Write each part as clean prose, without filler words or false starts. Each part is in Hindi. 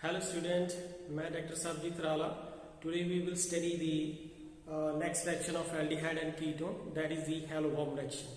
Hello student, मैं doctor साबजीत राला. Today we will study the next reaction of aldehyde and ketone, that is the Haloform reaction.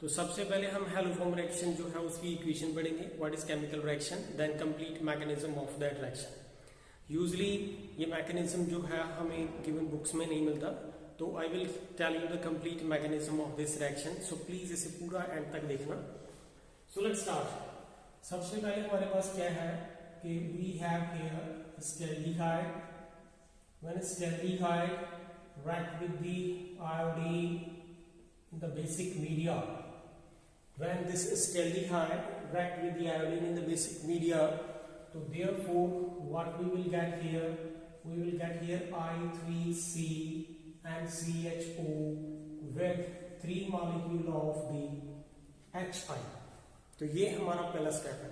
तो सबसे पहले हम Haloform reaction जो है उसकी इक्वेशन पढ़ेंगे. What is chemical reaction? Then complete mechanism of that reaction. Usually ये mechanism जो है हमें given books में नहीं मिलता, तो I will tell you the complete mechanism of this reaction. So please इसे पूरा end तक देखना. So let's start. सबसे पहले हमारे पास क्या है कि we have here staldehyde. When staldehyde react with the iodine in the basic media, when this staldehyde react with the iodine in the basic media, so therefore what we will get here? We will get here I3C and CHO with 3 molecule of the HI. तो ये हमारा पहला स्टेप है.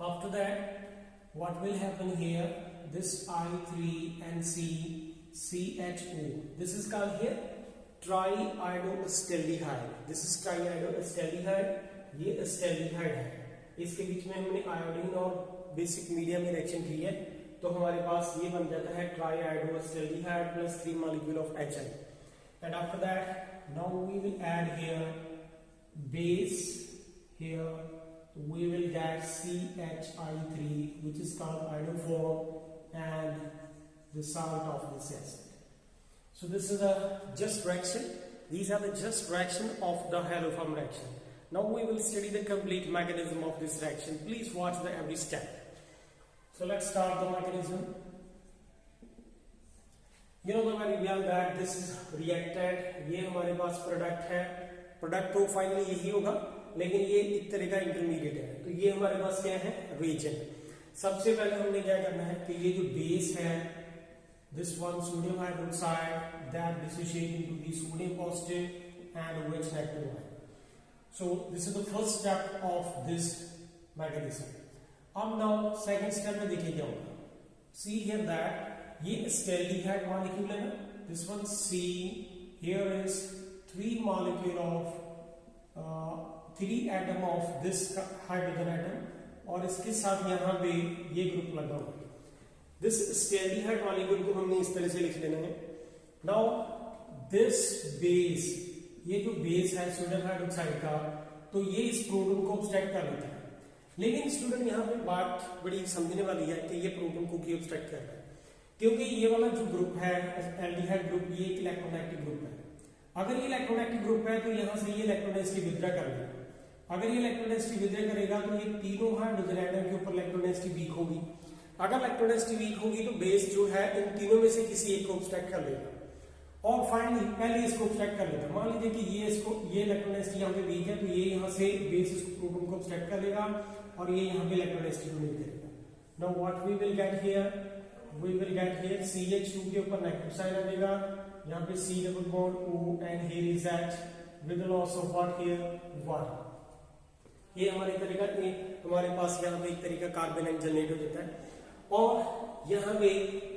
After that, what will happen here? This I3NC CHO. This is called here triiodoaldehyde. This is triiodoaldehyde. ये aldehyde है. इसके बीच में हमने आयोडीन और बेसिक मीडिया में रिएक्शन की है, तो हमारे पास ये बन जाता है triiodoaldehyde plus 3 molecule of HI. And after that, now we will add here base here. We will get CHI3, which is called iodoform, and the salt of this acid. So this is the just reaction. These are the just reaction of the haloform reaction. Now we will study the complete mechanism of this reaction. Please watch the every step. So let's start the mechanism. You know very well that this is reactant. ये हमारे पास product है. Product तो finally यही होगा, लेकिन ये एक तरह का इंटरमीडिएट है. तो ये हमारे पास क्या है? रिएजेंट. सबसे पहले हमने क्या करना है कि ये जो बेस है, this one sodium hydroxide that dissociate into the sodium positive and OH negative ion. So this is the first step of this mechanism. अब नाउ सेकंड स्टेप में देखिए क्या होगा. सी हियर दैट ये एल्डिहाइड मॉलिक्यूल है ना, this one C, here is 3 molecule of 3 atom of this hydrogen atom, और इसके साथ यहाँ पे ये ग्रुप लगा हुआ है. दिस स्टेल्डिहाइड मॉलिक्यूल को हमने इस तरह से लिख लेना है. नाउ दिस बेस, ये जो बेस है सोडियम हाइड्रोक्साइड का, तो ये इस प्रोटॉन को ऑब्स्ट्रैक्ट कर लेता है. लेकिन स्टूडेंट यहाँ पे बात बड़ी समझने वाली है कि ये प्रोटॉन को क्यों ऑब्स्ट्रैक्ट कर रहा है, क्योंकि ये वाला जो ग्रुप है एल्डिहाइड ग्रुप, ये एक इलेक्ट्रोनेगेटिव ग्रुप है. अगर ये इलेक्ट्रोनेगेटिव ग्रुप है तो यहाँ से ये इलेक्ट्रोनेगेटिव विथड्रॉ कर लेगा. अगर ये इलेक्ट्रोनेगेटिव विथड्रॉ करेगा तो ये तीनों हाइड्रोजन एटम के ऊपर इलेक्ट्रोनेगेटिव वीक होगी. अगर इलेक्ट्रोनेगेटिव वीक होगी तो बेस जो है इन तीनों में से किसी एक को ऑब्स्ट्रैक्ट कर लेगा, और फाइनली पहले इसको ऑब्स्ट्रैक्ट कर लेगा. मान लीजिए कि ये इलेक्ट्रोनेगेटिव यहाँ पे वीक है, तो ये यहाँ से बेस इसको प्रोटॉन को ऑब्स्ट्रैक्ट कर लेगा, और ये यहाँ पे इलेक्ट्रोनेगेटिव को नहीं करेगा. Now what we will get here? We will get here CH2 के ऊपर नेगेटिव साइन आ जाएगा, यहाँ पे C double bond O, and here is H with loss of what here water. ये हमारे तरीका हमारे पास यहाँ पे एक तरीका कार्बन जनरेट हो जाता है. और यहाँ पे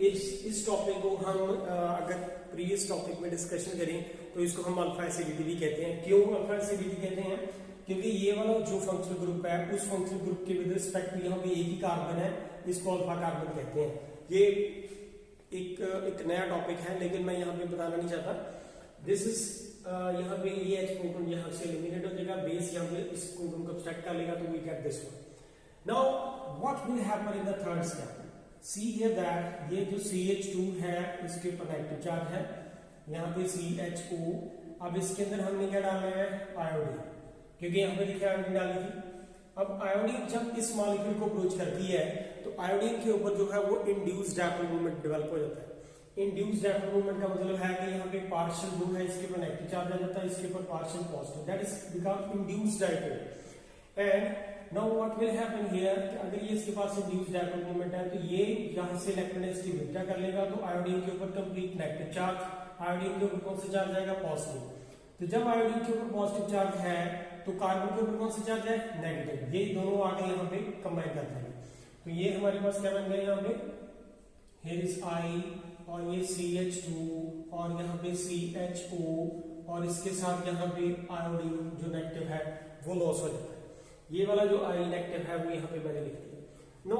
इस टॉपिक को हम अगर प्रीवियस टॉपिक में डिस्कशन करें तो इसको हम अल्फा एसिडिटी भी कहते हैं. क्यों अल्फा एसिडिटी कहते हैं? क्योंकि ये वाला जो फंक्शनल ग्रुप है, उस फंक्शनल ग्रुप के विद रिस्पेक्ट यहाँ पे एक ही कार्बन है, इसको अल्फा कार्बन कहते हैं. ये एक नया टॉपिक है, लेकिन मैं यहाँ पे बताना नहीं चाहता. दिस इज यहाँ पे ये H प्रोटॉन यहाँ से एलिमिनेट हो जाएगा, बेस यहाँ पे इस प्रोटॉन को ऑब्स्ट्रैक्ट कर लेगा, तो we get this one. Now what will happen in the third step? See here that ये जो CH2 है इसके ऊपर नेगेटिव चार्ज है, यहाँ पे CHO. अब इसके अंदर हमने क्या डालना है? आयोडीन, क्योंकि यहाँ पे लिखा आयोडीन डाली थी. अब आयोडीन जब इस मॉलिक्यूल को अप्रोच करती है तो आयोडीन के ऊपर जो है वो इंड्यूस्ड डायपोल मोमेंट डेवलप हो जाता है. इंड्यूस्ड डायपोल मोमेंट का मतलब है कि यहाँ पे पार्शियल जो है इसके ऊपर नेगेटिव चार्ज आ जाता है, इसके ऊपर partial positive, that is become induced dipole. And now what will happen here? अगर ये इसके पास इंड्यूस्ड डायपोल मोमेंट है तो ये यहाँ से इलेक्ट्रोनेगेटिव विथड्रॉ कर लेगा, तो आयोडीन के ऊपर कंप्लीट नेगेटिव चार्ज, आयोडीन के ऊपर कौन सा चार्ज आएगा? पॉजिटिव. तो जब आयोडीन के ऊपर पॉजिटिव चार्ज है तो कार्बन के ऊपर कौन सा चार्ज है? नेगेटिव. ये दोनों आगे यहाँ पे कंबाइन कर देंगे, तो ये हमारे पास क्या बन गया? यहाँ पे here is I, और ये CH2, और यहाँ पे CHO, और इसके साथ यहाँ पे आयोडीन जो नेगेटिव है वो लॉस हो जाता है. ये वाला जो आई नेगेटिव है वो यहाँ पे मैंने लिख दिया. नो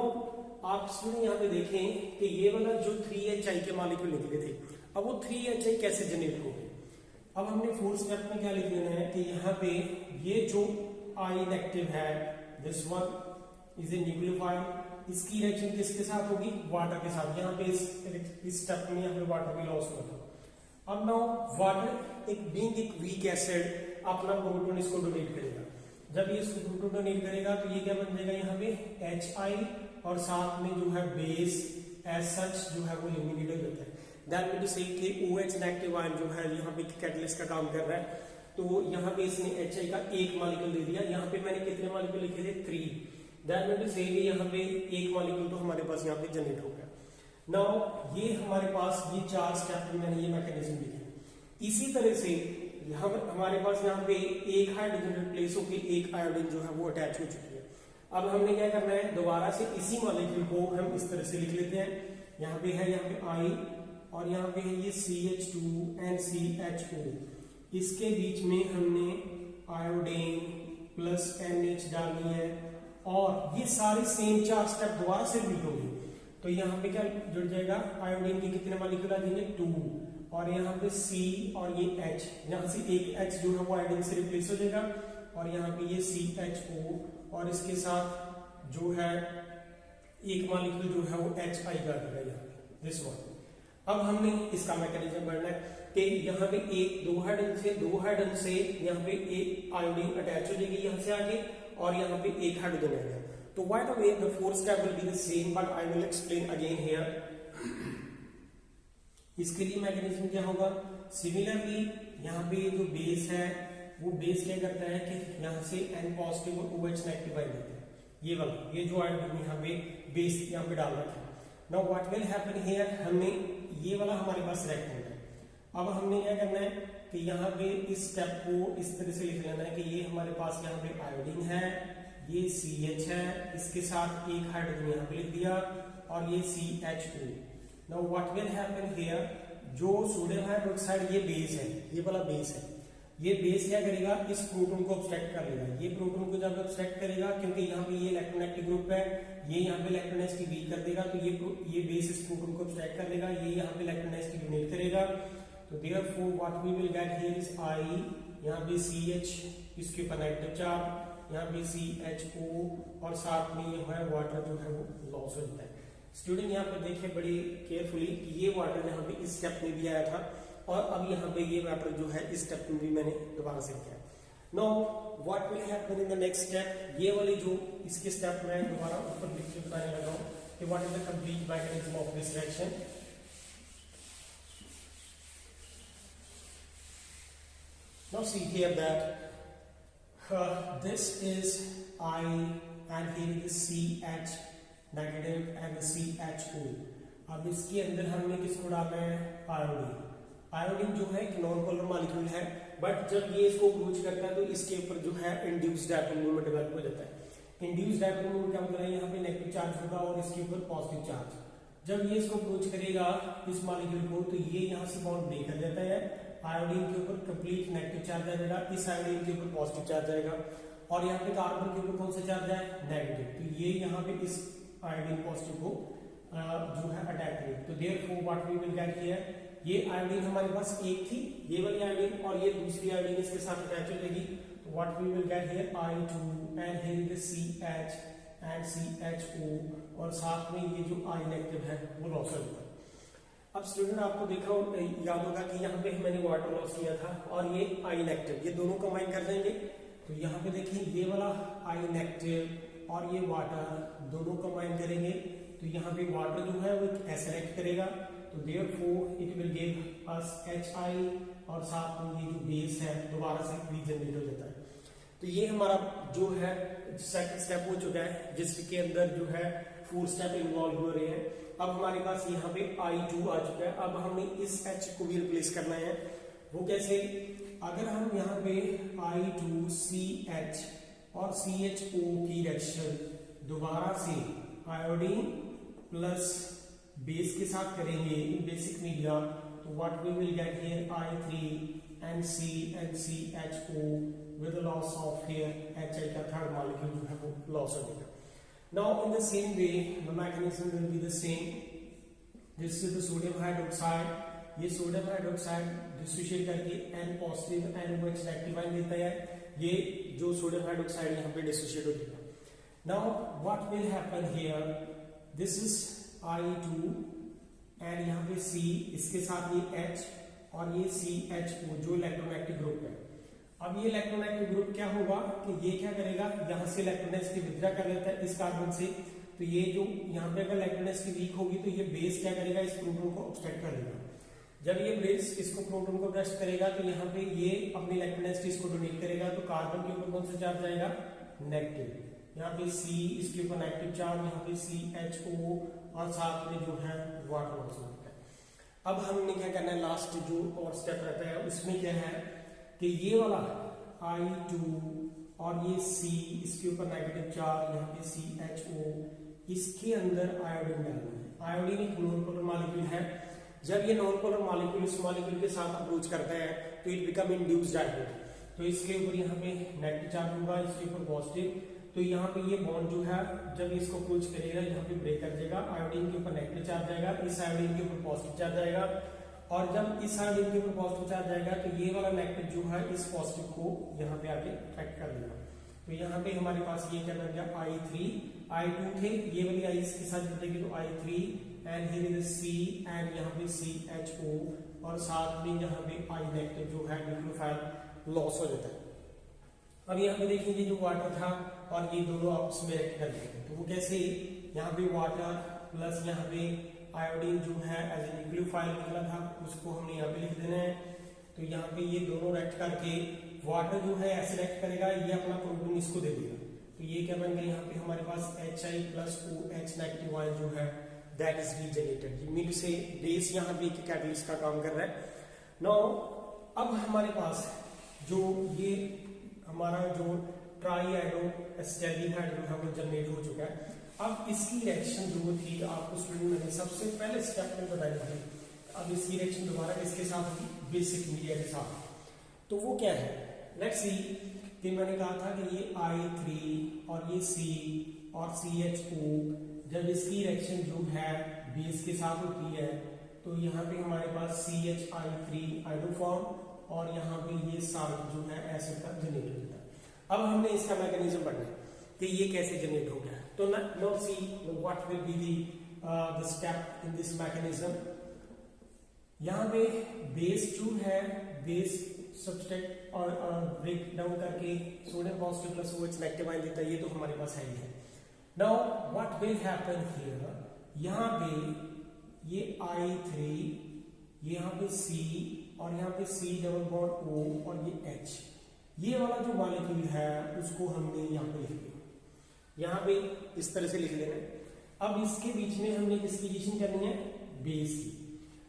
आप स्टूडेंट यहाँ पे देखें कि ये वाला जो 3HI के मॉलिक्यूल निकले थे, अब वो 3HI कैसे जनरेट हो गए। अब हमने फोर्थ स्टेप में क्या लिख लेना है कि यहाँ पे ये जो I नेगेटिव है, this one is a nucleophile, इसकी रिएक्शन किसके साथ होगी, वाटर के साथ। यहाँ पे इस स्टेप में यहाँ पे वाटर भी लॉस हुआ था। अब नाउ वाटर एक बीइंग एक वीक एसिड अपना प्रोटॉन इसको डोनेट करेगा। जब ये इसको प्रोटॉन डोनेट करेगा तो ये क्या बन जाएगा, यहाँ पे HI और साथ में जो है बेस एज सच जो है वो एलिमिनेट हो जाता है। दैट मीन टू से कि OH नेगेटिव आयन जो है यहाँ पे कैटलिस्ट का काम कर रहा है, तो यहाँ पे इसने HI का एक मॉलिक्यूल दे दिया। यहाँ पे मैंने कितने मॉलिक्यूल लिखे थे, 3। दैट मीन टू से यहाँ पे एक मॉलिक्यूल तो हमारे पास यहाँ पे जनरेट हो गया। नाउ ये हमारे पास ये 4 स्टेप में मैंने ये मैकेनिज्म लिखे। इसी तरह से हमारे पास यहाँ पे एक हाइड्रोजन रिप्लेस होकर एक आयोडीन जो है वो अटैच हो चुकी है। अब हमने क्या करना है, दोबारा से इसी मॉलिक्यूल को हम इस तरह से लिख लेते हैं। यहाँ पे है यहाँ पे I और यहाँ पे है ये CH2NCHO, इसके बीच में हमने आयोडीन प्लस NH डालनी है और ये सारे सेम 4 स्टेप दोबारा से रिपीट होंगे। तो यहाँ पे क्या जुड़ जाएगा, आयोडीन के कितने मॉलिक्यूल आ जाएंगे, 2 और यहाँ पे C और ये H, यहाँ से एक H जो है वो आयोडीन से रिप्लेस हो जाएगा और यहाँ पे ये CHO और इसके साथ जो है एक मॉलिक्यूल जो है वो HI का रहेगा, दिस वन। अब हमने इसका मैकेनिज्म पढ़ना है कि यहाँ पे दो हाइड्रोजन से यहाँ पे एक आयोडीन अटैच हो जाएगी यहाँ से आगे और यहाँ पे एक हाइड्रोजन आएगा। तो why the way the fourth step will be the same but I will explain again here. इसके लिए मैकेनिज्म क्या होगा, सिमिलरली यहाँ पे जो बेस है वो बेस क्या करता है कि यहाँ से N पॉजिटिव और OH नेगेटिव आयन देता है। ये वाला ये जो आयन यहाँ पे बेस यहाँ पे डाल रखा है। Now what will happen here, हमने ये वाला हमारे पास रेक्टेंगल है। अब हमने क्या करना है कि यहाँ पे इस स्टेप को इस तरह से लिख लेना है कि ये हमारे पास यहाँ पे आयोडीन है, ये CH है, इसके साथ एक हाइड्रोजन यहाँ पे लिख दिया और ये CHO। Now what will happen here, जो सोडियम हाइड्रोक्साइड ये बेस है, ये वाला बेस है, ये बेस क्या करेगा, इस प्रोटॉन को ऑब्स्ट्रैक्ट कर लेगा। ये प्रोटॉन को जब ऑब्स्ट्रैक्ट करेगा, क्योंकि यहाँ पे ये इलेक्ट्रोनेगेटिव ग्रुप है, ये यहाँ पे इलेक्ट्रोनेगेटिव वीक कर देगा, तो ये बेस इस प्रोटॉन को ऑब्स्ट्रैक्ट कर लेगा, ये यहाँ पे इलेक्ट्रोनेगेटिव डोनेट करेगा। तो therefore what we will get here is I, यहाँ पे CH, इसके ऊपर नेगेटिव चार्ज, यहाँ पे CHO और साथ में ये है वाटर जो है वो लॉस हो जाता है। स्टूडेंट यहाँ पे देखिए बड़ी केयरफुली कि ये वाटर यहाँ पे इस स्टेप में भी आया था और अब यहाँ पे ये वाटर जो है इस स्टेप में भी मैंने दोबारा से किया। Now what will happen in the next step, ये वाली जो इसके स्टेप में दोबारा ऊपर लिख के बताने लगा हूँ कि what is the complete mechanism of this reaction. Now see here that this is I and here is CH negative and CHO। अब इसके अंदर हमने किसको डालना है, आयोडीन। आयोडीन जो है एक नॉन पोलर मॉलिक्यूल है, बट जब ये इसको अप्रोच करता है तो इसके ऊपर जो है इंड्यूस्ड डायपोल मोमेंट डेवलप हो जाता है। इंड्यूस्ड डायपोल मोमेंट क्या होता है, यहाँ पे नेगेटिव चार्ज होगा और इसके ऊपर पॉजिटिव चार्ज। जब ये इसको अप्रोच करेगा इस मॉलिक्यूल को, तो ये यहाँ से बॉन्ड ब्रेक कर जाता है, आयोडीन के ऊपर कंप्लीट नेगेटिव चार्ज आ जाएगा, इस आयोडीन के ऊपर पॉजिटिव चार्ज आएगा और यहाँ पे कार्बन के ऊपर कौन सा चार्ज है, नेगेटिव। तो ये यहाँ पे इस आयोडीन पॉजिटिव को जो है अटैक करेगा। तो therefore what we will get here, ये आयोडीन हमारे पास एक थी, ये वाली आयोडीन और ये दूसरी आयोडीन इसके साथ अटैच हो जाएगी। तो what we will get here I2 and here is CH and CHO और साथ में ये जो I नेगेटिव है वो लॉस हो जाएगा। अब स्टूडेंट आपको देखा याद होगा कि यहाँ पे मैंने वाटर लॉस किया था और ये I नेगेटिव, ये दोनों कंबाइन कर देंगे। तो यहाँ पे देखिए ये वाला I नेगेटिव और ये वाटर दोनों कंबाइन करेंगे, तो यहाँ पे वाटर जो है वो ऐसे एक्ट करेगा। तो therefore it will give us HI और साथ में ये जो बेस है दोबारा से रीजनरेट हो जाता है। तो ये हमारा जो है सेकंड स्टेप हो चुका है, जिसके अंदर जो है 4 स्टेप इन्वॉल्व हो रहे हैं। अब हमारे पास यहाँ पे I2 आ चुका है। अब हमें इस H को भी रिप्लेस करना है। वो कैसे, अगर हम यहाँ पे I2CH और CHO की रिएक्शन दोबारा से आयोडीन प्लस बेस के साथ करेंगे इन बेसिक मीडिया, तो what we will get here I3NCNCHO with loss of here HI का थर्ड मॉलिक्यूल जो है वो लॉस हो जाएगा। Now in the same way the mechanism will be the same. This is the sodium hydroxide. ये सोडियम हाइड्रोक्साइड डिसोशिएट करके N positive NOH negative ion देता है. ये जो सोडियम हाइड्रोक्साइड यहाँ पे डिसोशिएट हो जाएगा. Now what will happen here? This is I2 and यहाँ पे C, इसके साथ ये H और ये CHO जो इलेक्ट्रोनेगेटिव ग्रुप है. अब ये इलेक्ट्रोनेगेटिव ग्रुप क्या होगा कि ये क्या करेगा, यहाँ से इलेक्ट्रोनेगेटिव विथड्रॉ कर लेता है इस कार्बन से. तो ये जो यहाँ पे अगर इलेक्ट्रोनेगेटिव वीक होगी तो ये बेस क्या करेगा, इस प्रोटॉन को ऑब्स्ट्रक्ट कर देगा. जब ये बेस इसको प्रोटॉन को ऑब्स्ट्रक्ट करेगा तो यहाँ पे ये अपनी इलेक्ट्रोनेगेटिव इसको डोनेट करेगा. तो कार्बन के ऊपर कौन सा चार्ज आएगा, नेगेटिव. यहाँ पे C, इसके ऊपर नेगेटिव चार्ज, यहाँ पे CHO और साथ में जो है वाटर ऑक्साइड होता है. अब हमने क्या करना है, लास्ट जो और स्टेप रहता है उसमें क्या है कि ये वाला I2 और ये C, इसके ऊपर नेगेटिव चार्ज, यहाँ पे CHO, इसके अंदर आयोडीन डालना है. आयोडीन एक नॉन पोलर मॉलिक्यूल है. जब ये नॉन पोलर मॉलिक्यूल इस मॉलिक्यूल के साथ अप्रोच करता है तो इट बिकम इंड्यूस्ड आयोडीन. तो इसके ऊपर यहाँ पे नेगेटिव चार्ज होगा, इसके ऊपर पॉजिटिव. तो यहाँ पे ये बॉन्ड जो है जब इसको अप्रोच करेगा यहाँ पे ब्रेक कर जाएगा. आयोडीन के ऊपर नेगेटिव चार्ज आएगा, इस आयोडीन के ऊपर पॉजिटिव चार्ज आएगा. और जब इस आयोडीन के ऊपर पॉजिटिव चार्ज आएगा तो ये वाला नेगेटिव जो है इस पॉजिटिव को यहाँ पे आके अट्रैक्ट कर देगा. तो यहाँ पे हमारे पास ये क्या बन गया, I3. I2 थे, ये वाली I इसके साथ जुड़ेगी तो I3 and here is C and यहाँ पे CHO और साथ में यहाँ पे I नेगेटिव जो है न्यूक्लियोफाइल लॉस हो जाता है. अब यहाँ पे देखिए जो वाटर था और ये दोनों आपस में रिएक्ट कर रहे हैं. तो वो कैसे, यहाँ पे वाटर प्लस यहाँ पे आयोडीन जो है एज ए न्यूक्लियोफाइल निकला था उसको हमने यहाँ पे लिख देना है. तो यहाँ पे ये दोनों रिएक्ट करके वाटर जो है ऐसे रिएक्ट करेगा, ये अपना प्रोटॉन इसको दे देगा. तो ये क्या बन गया, यहाँ पे हमारे पास Hi plus OH negative ion जो है दैट इज रीजनरेटेड. मिड से बेस यहाँ पे कैटलिस्ट का काम कर रहा है. नाउ अब हमारे पास जो ये हमारा जो ट्राईएडोएस्टेरिहाइड जो है वो जनरेट हो चुका है. अब इसकी रिएक्शन जो थी आपको स्टूडेंट मैंने सबसे पहले स्टेप में बताई थी. अब इसकी रिएक्शन दोबारा किसके साथ होगी, बेसिक मीडिया के साथ. तो वो क्या है, लेट्स सी. कि मैंने कहा था कि ये I3 और ये C और CHO जब इसकी रिएक्शन जो है बेस के साथ होती है तो यहाँ पे हमारे पास CHI3 आयोडो फॉर्म और यहाँ पे ये साल्ट जो है एसिड का जनरेट होता है. अब हमने इसका मैकेनिज्म पढ़ना है कि ये कैसे जनरेट हो गया. तो now see what will be the step in this mechanism. यहाँ पे बेस जो है बेस सब्सट्रेट और ब्रेक डाउन करके sodium positive plus OH negative ion देता है. ये तो हमारे पास है ही है. Now what will happen here, यहाँ पे ये I3, यहाँ पे C और यहाँ पे C डबल बॉन्ड O और ये H, ये वाला जो मॉलिक्यूल है उसको हमने यहाँ पे लिख दिया. यहाँ पे इस तरह से लिख लेना है. अब इसके बीच में हमने किसकी एडिशन करनी है, बेस की.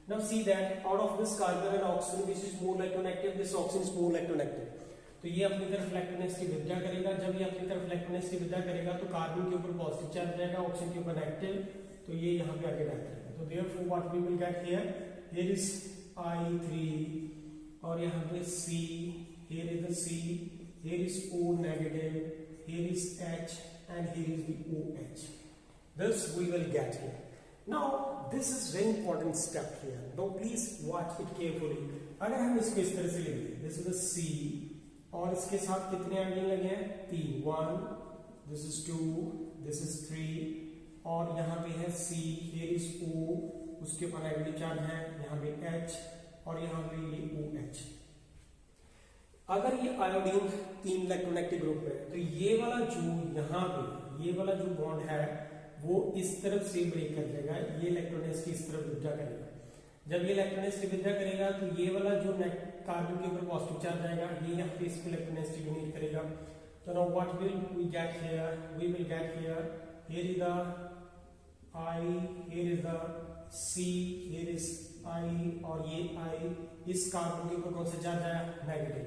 Now see that out of this carbon and oxygen which is more electronegative, this oxygen is more electronegative. तो ये अपनी तरफ इलेक्ट्रोनेगेटिव विथड्रॉ करेगा. जब ये अपनी तरफ इलेक्ट्रोनेगेटिव विथड्रॉ करेगा तो कार्बन के ऊपर पॉजिटिव चार्ज रहेगा, ऑक्सीजन के ऊपर नेगेटिव. तो ये यहाँ पे आगे बैठ जाएगा. तो therefore what we will get here, here is I3 और यहाँ पे C, here is the C, here is O negative, here is H and here is the OH. This we will get here. Now this is very important step here. Now please watch it carefully. अगर हम इसको इस तरह से लिख दें, this is the C और इसके साथ कितने आयोडीन लगे हैं, 3. 1, this is 2, this is 3 और यहाँ पे है C, here is O, उसके ऊपर नेगेटिव चार्ज है, यहाँ पे H और यहाँ पे ये OH. अगर ये आयोडीन 3 इलेक्ट्रोनेगेटिव ग्रुप है तो ये वाला जो यहाँ पे ये वाला जो बॉन्ड है वो इस तरफ से ब्रेक कर जाएगा. ये इलेक्ट्रोनेगेटिव इस तरफ विथड्रॉ करेगा. जब ये इलेक्ट्रोनेगेटिव विथड्रॉ करेगा तो ये वाला जो कार्बन के ऊपर पॉजिटिव चार्ज आएगा ये यहाँ पे इसको इलेक्ट्रोनेगेटिव यूनिट करेगा. तो now what will we get here, we will get here is the I, here is the C, here is I और ये I, इस कार्बन के ऊपर कौन सा चार्ज आया, नेगेटिव.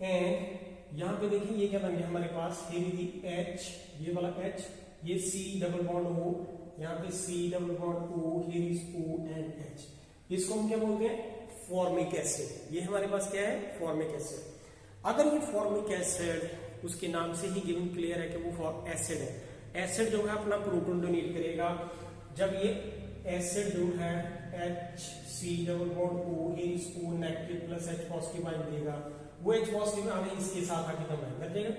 एंड यहाँ पे देखिए ये क्या बन गया हमारे पास, here is the H, ये वाला H, ये C डबल बॉन्ड O, यहाँ पे C double bond O, here is O and H. इसको हम क्या बोलते हैं, फॉर्मिक एसिड. ये हमारे पास क्या है, फॉर्मिक एसिड. अगर ये फॉर्मिक एसिड उसके नाम से ही गिवन क्लियर है कि वो एसिड है, एसिड जो है अपना प्रोटॉन डोनेट करेगा। जब ये एसिड जो है HC डबल बॉन्ड O ये इसको negative plus H positive bind देगा, वो H पॉजिटिव हमें इसके साथ आके कंबाइन कर देगा,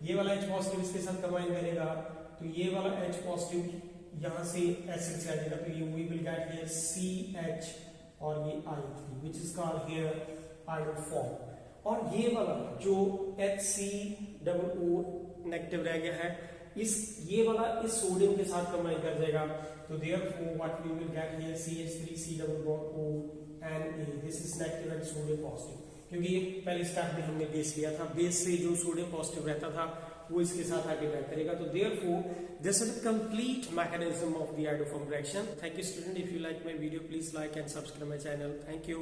ये वाला H पॉजिटिव इसके साथ कंबाइन करेगा, तो ये वाला H पॉजिटिव यहाँ से एसिड से आ जाएगा, तो ये we will get here CH और ये I3 which is called here iron form. और ये वाला जो HC डबल O नेगेटिव रह गया है, ये वाला इस सोडियम के साथ कंबाइन कर जाएगा, तो therefore what we will get here CH3C double bond O Na, this is negative and sodium positive, क्योंकि ये पहले स्टेप में हमने बेस लिया था, बेस से जो सोडियम पॉजिटिव रहता था वो इसके साथ आगे बैक करेगा, तो therefore this is the complete mechanism of the iodoform reaction. Thank you student, if you like my video please like and subscribe my channel. Thank you.